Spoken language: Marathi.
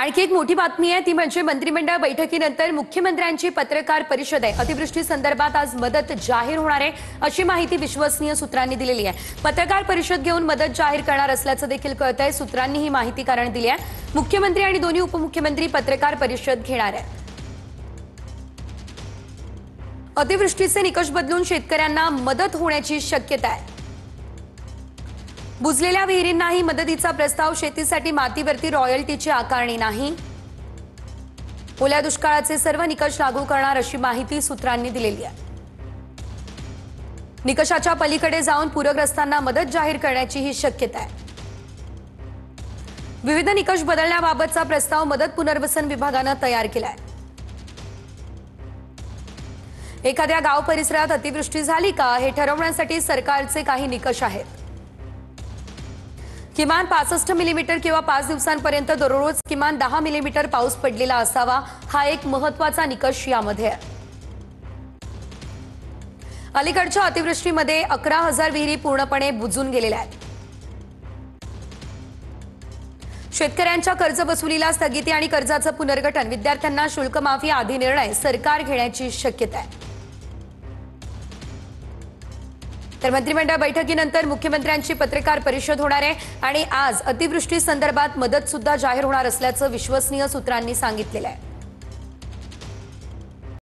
आणखी एक मोठी बातमी आहे ती म्हणजे मंत्रिमंडळ बैठकीनंतर मुख्यमंत्र्यांची पत्रकार परिषद आहे। अतिवृष्टी संदर्भात आज मदत जाहीर होणार आहे अशी माहिती विश्वसनीय सूत्रांनी दिलेली आहे। पत्रकार परिषद घेऊन मदत जाहीर करणार असल्याचं देखील कळतंय। सूत्रांनी ही माहिती कारण दिली आहे। मुख्यमंत्री आणि दोन्ही उपमुख्यमंत्री पत्रकार परिषद घेणार आहेत। अतिवृष्टीचे निकष बदलून शेतकऱ्यांना मदत होण्याची शक्यता आहे। बुजलेल्या विहिरींनाही मदतीचा प्रस्ताव, शेतीसाठी मातीवरती रॉयल्टीची आकारणी नाही। ओल्या दुष्काळाचे सर्व निकष लागू करणार अशी माहिती सूत्रांनी दिलेली आहे। निकषाच्या पलीकडे जाऊन पूरग्रस्तांना मदत जाहीर करण्याची ही शक्यता आहे। विविध निकष बदलण्याबाबतचा प्रस्ताव मदत पुनर्वसन विभागाने तयार केलाय। एखाद्या गाव परिसरात अतिवृष्टी झाली का हे ठरवण्यासाठी सरकारचे काही निकष आहेत। किमान 65 मिलीमीटर किंवा 5 दिवसांपर्यंत दररोज किमान 10 मिलीमीटर पाऊस पडलेला असावा, हा एक महत्त्वाचा निकष यामध्ये आहे। अलीकडच्या अतिवृष्टीमध्ये 11,000 विहिरी पूर्णपणे बुजून गेलेल्या आहेत। शेतकऱ्यांच्या कर्जवसुलीला स्थगिती आणि कर्जाचं पुनर्गठन, विद्यार्थ्यांना शुल्क माफी आदी निर्णय सरकार घेण्याची शक्यता आहे। तर मंत्रिमंडळ बैठकीनंतर मुख्यमंत्र्यांची पत्रकार परिषद होणार आहे आणि आज अतिवृष्टी संदर्भात मदत सुद्धा जाहीर होणार असल्याचं विश्वसनीय सूत्रांनी सांगितलेलं आहे।